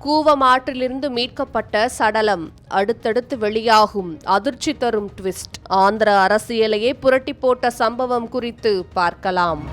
கூவம் ஆற்றிலிருந்து மீட்கப்பட்ட சடலம், அடுத்தடுத்து வெளியாகும் அதிர்ச்சி தரும் ட்விஸ்ட். ஆந்திர அரசியலையே புரட்டி போட்ட சம்பவம் குறித்து பார்க்கலாம்.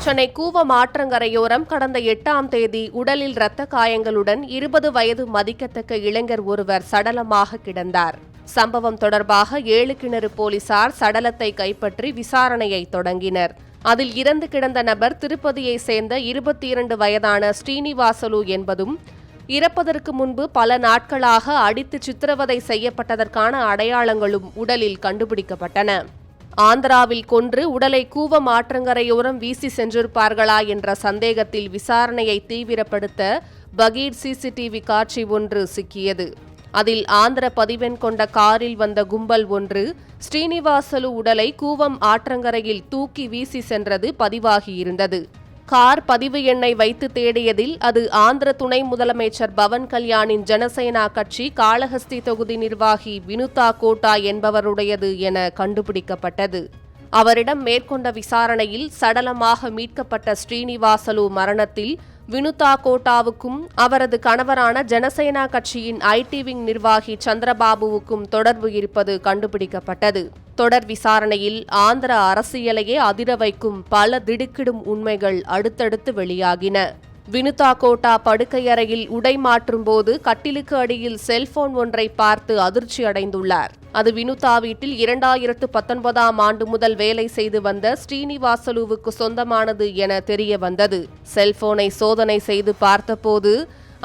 சென்னை கூவம் ஆற்றங்கரையோரம் கடந்த 8ஆம் தேதி உடலில் இரத்த காயங்களுடன் 20 வயது மதிக்கத்தக்க இளைஞர் ஒருவர் சடலமாக கிடந்தார். சம்பவம் தொடர்பாக 7 கிணறு போலீசார் சடலத்தை கைப்பற்றி விசாரணையை தொடங்கினர். அதில் இறந்து கிடந்த நபர் திருப்பதியை சேர்ந்த 22 வயதான ஸ்ரீனிவாசலு என்பதும், இறப்பதற்கு முன்பு பல நாட்களாக அடித்து சித்திரவதை செய்யப்பட்டதற்கான அடையாளங்களும் உடலில் கண்டுபிடிக்கப்பட்டன. ஆந்திராவில் கொன்று உடலை கூவம் ஆற்றங்கரையோரம் வீசி சென்றிருப்பார்களா என்ற சந்தேகத்தில் விசாரணையை தீவிரப்படுத்த பகீர் சிசிடிவி காட்சி ஒன்று சிக்கியது. அதில் ஆந்திர பதிவெண் கொண்ட காரில் வந்த கும்பல் ஒன்று ஸ்ரீனிவாசலு உடலை கூவம் ஆற்றங்கரையில் தூக்கி வீசி சென்றது பதிவாகியிருந்தது. கார் பதிவு எண்ணை வைத்து தேடியதில் அது ஆந்திர துணை முதலமைச்சர் பவன் கல்யாணின் ஜனசேனா கட்சி காளஹஸ்தி தொகுதி நிர்வாகி வினுதா கோட்டா என்பவருடையது என கண்டுபிடிக்கப்பட்டது. அவரிடம் மேற்கொண்ட விசாரணையில் சடலமாக மீட்கப்பட்ட ஸ்ரீனிவாசலு மரணத்தில் வினுதா கோட்டாவுக்கும் அவரது கணவரான ஜனசேனா கட்சியின் ஐடி விங் நிர்வாகி சந்திரபாபுவுக்கும் தொடர்பு இருப்பது கண்டுபிடிக்கப்பட்டது. தொடர் விசாரணையில் ஆந்திர அரசியலையே அதிர வைக்கும் பல திடுக்கிடும் உண்மைகள் அடுத்தடுத்து வெளியாகின. வினுதா கோட்டா படுக்கையறையில் உடை மாற்றும் போது கட்டிலுக்கு அடியில் செல்போன் ஒன்றை பார்த்து அதிர்ச்சி அடைந்துள்ளார். அது வினுதா வீட்டில் 2019ஆம் ஆண்டு முதல் வேலை செய்து வந்த ஸ்ரீனிவாசலுவுக்கு சொந்தமானது என தெரிய வந்தது. செல்போனை சோதனை செய்து பார்த்தபோது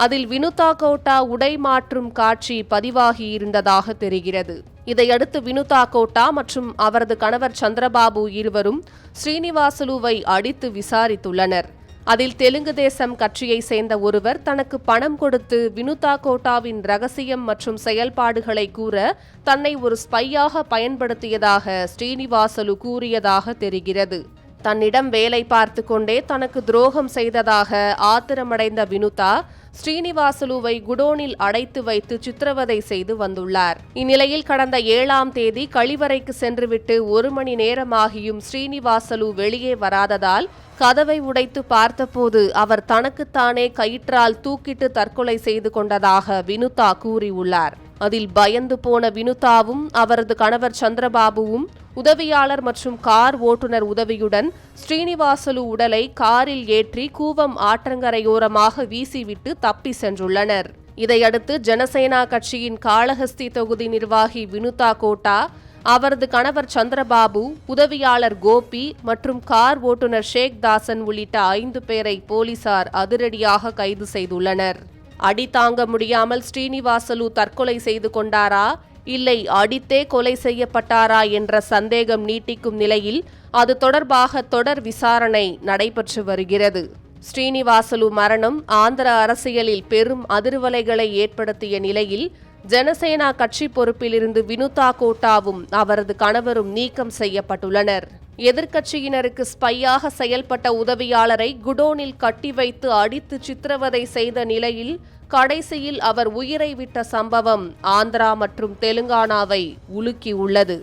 அதில் வினுதா கோட்டா உடை மாற்றும் காட்சி பதிவாகியிருந்ததாக தெரிகிறது. இதையடுத்து வினுதா கோட்டா மற்றும் அவரது கணவர் சந்திரபாபு இருவரும் ஸ்ரீனிவாசலுவை அடித்து விசாரித்துள்ளனர். அதில் தெலுங்கு தேசம் கட்சியை சேர்ந்த ஒருவர் தனக்கு பணம் கொடுத்து வினுதா கோட்டாவின் ரகசியம் மற்றும் செயல்பாடுகளை கூற தன்னை ஒரு ஸ்பையாக பயன்படுத்தியதாக ஸ்ரீனிவாசலு கூறியதாக தெரிகிறது. தன்னிடம் வேலை பார்த்து கொண்டே தனக்கு துரோகம் செய்ததாக ஆத்திரமடைந்த வினுதா ஸ்ரீனிவாசலுவை குடோனில் அடைத்து வைத்து சித்திரவதை செய்து வந்துள்ளார். இந்நிலையில் கடந்த 7ஆம் தேதி கழிவறைக்கு சென்றுவிட்டு 1 மணி நேரமாகியும் ஸ்ரீனிவாசலு வெளியே வராததால் கதவை உடைத்து பார்த்தபோது அவர் தனக்குத்தானே கயிற்றால் தூக்கிட்டு தற்கொலை செய்து கொண்டதாக வினுதா கூறியுள்ளார். அதில் பயந்து போன வினுதாவும் அவரது கணவர் சந்திரபாபுவும் உதவியாளர் மற்றும் கார் ஓட்டுநர் உதவியுடன் ஸ்ரீனிவாசலு உடலை காரில் ஏற்றி கூவம் ஆற்றங்கரையோரமாக வீசிவிட்டு தப்பி சென்றுள்ளனர். இதையடுத்து ஜனசேனா கட்சியின் காளஹஸ்தி தொகுதி நிர்வாகி வினுதா கோட்டா, அவரது கணவர் சந்திரபாபு, உதவியாளர் கோபி மற்றும் கார் ஓட்டுநர் ஷேக் தாசன் உள்ளிட்ட 5 பேரை போலீசார் அதிரடியாக கைது செய்துள்ளனர். அடி தாங்க முடியாமல் ஸ்ரீனிவாசலு தற்கொலை செய்து கொண்டாரா, இல்லை அடித்தே கொலை செய்யப்பட்டாரா என்ற சந்தேகம் நீட்டிக்கும் நிலையில் அது தொடர்பாக தொடர் விசாரணை நடைபெற்று வருகிறது. ஸ்ரீனிவாசலு மரணம் ஆந்திர அரசியலில் பெரும் அதிர்வலைகளை ஏற்படுத்திய நிலையில் ஜனசேனா கட்சி பொறுப்பிலிருந்து வினுதா கோட்டாவும் அவரது கணவரும் நீக்கம் செய்யப்பட்டுள்ளனர். எதிர்க்கட்சியினருக்கு ஸ்பையாக செயல்பட்ட உதவியாளரை குடோனில் கட்டி வைத்து அடித்து சித்திரவதை செய்த நிலையில் கடைசியில் அவர் உயிரை விட்ட சம்பவம் ஆந்திரா மற்றும் தெலுங்கானாவை உலுக்கியுள்ளது.